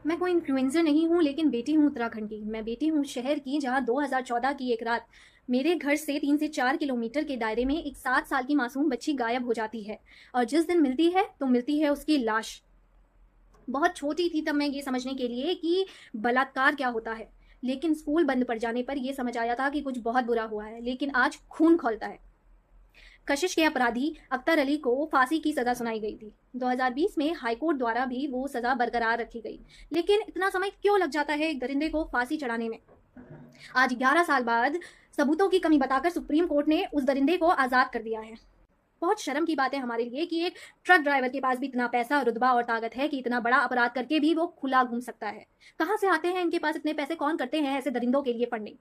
मैं कोई इन्फ्लुएंसर नहीं हूँ, लेकिन बेटी हूँ उत्तराखंड की। मैं बेटी हूँ शहर की, जहाँ 2014 की एक रात मेरे घर से 3 से 4 किलोमीटर के दायरे में एक 7 साल की मासूम बच्ची गायब हो जाती है। और जिस दिन मिलती है तो मिलती है उसकी लाश। बहुत छोटी थी तब मैं ये समझने के लिए कि बलात्कार क्या होता है, लेकिन स्कूल बंद पड़ जाने पर यह समझ आया था कि कुछ बहुत बुरा हुआ है। लेकिन आज खून खौलता है। कशिश के अपराधी अख्तर अली को फांसी की सजा सुनाई गई थी। 2020 में हाईकोर्ट द्वारा भी वो सजा बरकरार रखी गई। लेकिन इतना समय क्यों लग जाता है एक दरिंदे को फांसी चढ़ाने में? आज 11 साल बाद सबूतों की कमी बताकर सुप्रीम कोर्ट ने उस दरिंदे को आजाद कर दिया है। बहुत शर्म की बात है हमारे लिए कि एक ट्रक ड्राइवर के पास भी इतना पैसा, रुतबा और ताकत है कि इतना बड़ा अपराध करके भी वो खुला घूम सकता है। कहाँ से आते हैं इनके पास इतने पैसे? कौन करते हैं ऐसे दरिंदों के लिए फंडिंग?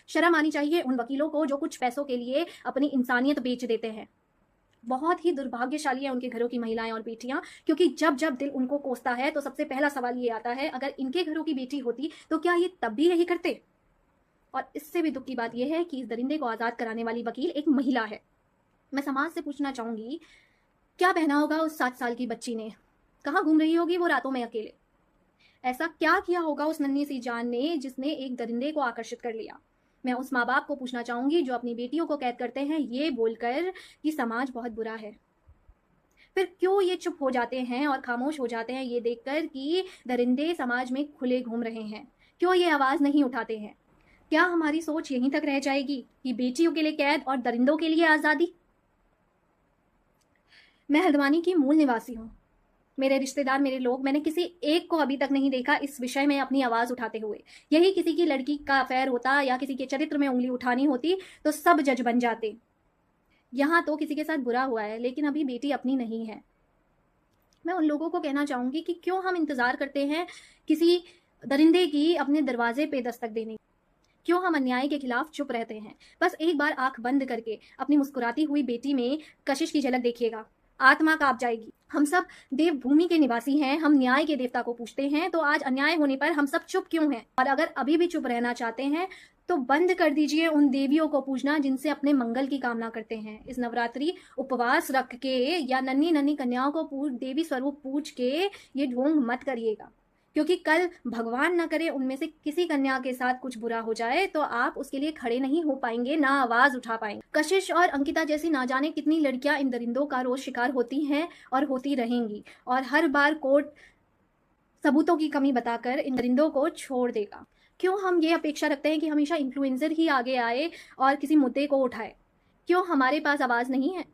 शर्म आनी चाहिए उन वकीलों को जो कुछ पैसों के लिए अपनी इंसानियत बेच देते हैं। बहुत ही दुर्भाग्यशाली है उनके घरों की महिलाएं और बेटियां, क्योंकि जब जब दिल उनको कोसता है तो सबसे पहला सवाल ये आता है, अगर इनके घरों की बेटी होती तो क्या ये तब भी यही करते? और इससे भी दुख की बात यह है कि इस दरिंदे को आजाद कराने वाली वकील एक महिला है। मैं समाज से पूछना चाहूंगी, क्या पहना होगा उस 7 साल की बच्ची ने? कहाँ घूम रही होगी वो रातों में अकेले? ऐसा क्या किया होगा उस नन्ही सी जान ने जिसने एक दरिंदे को आकर्षित कर लिया? मैं उस माँ बाप को पूछना चाहूंगी जो अपनी बेटियों को कैद करते हैं ये बोलकर कि समाज बहुत बुरा है। फिर क्यों ये चुप हो जाते हैं और खामोश हो जाते हैं ये देखकर कि दरिंदे समाज में खुले घूम रहे हैं? क्यों ये आवाज नहीं उठाते हैं? क्या हमारी सोच यहीं तक रह जाएगी कि बेटियों के लिए कैद और दरिंदों के लिए आजादी? मैं हल्द्वानी की मूल निवासी हूँ। मेरे रिश्तेदार, मेरे लोग, मैंने किसी एक को अभी तक नहीं देखा इस विषय में अपनी आवाज उठाते हुए। यही किसी की लड़की का अफेयर होता या किसी के चरित्र में उंगली उठानी होती तो सब जज बन जाते। यहाँ तो किसी के साथ बुरा हुआ है लेकिन अभी बेटी अपनी नहीं है। मैं उन लोगों को कहना चाहूंगी कि क्यों हम इंतजार करते हैं किसी दरिंदे की अपने दरवाजे पे दस्तक देने? क्यों हम अन्याय के खिलाफ चुप रहते हैं? बस एक बार आंख बंद करके अपनी मुस्कुराती हुई बेटी में कशिश की झलक देखिएगा, आत्मा कांप जाएगी। हम सब देवभूमि के निवासी हैं, हम न्याय के देवता को पूछते हैं, तो आज अन्याय होने पर हम सब चुप क्यों हैं? और अगर अभी भी चुप रहना चाहते हैं तो बंद कर दीजिए उन देवियों को पूजना जिनसे अपने मंगल की कामना करते हैं। इस नवरात्रि उपवास रख के या नन्ही नन्ही कन्याओं को देवी स्वरूप पूछ के ये ढोंग मत करिएगा, क्योंकि कल भगवान ना करे उनमें से किसी कन्या के साथ कुछ बुरा हो जाए तो आप उसके लिए खड़े नहीं हो पाएंगे, ना आवाज उठा पाएंगे। कशिश और अंकिता जैसी ना जाने कितनी लड़कियां इन दरिंदों का रोज शिकार होती हैं और होती रहेंगी, और हर बार कोर्ट सबूतों की कमी बताकर इन दरिंदों को छोड़ देगा। क्यों हम ये अपेक्षा रखते हैं कि हमेशा इन्फ्लुएंसर ही आगे आए और किसी मुद्दे को उठाए? क्यों हमारे पास आवाज नहीं है?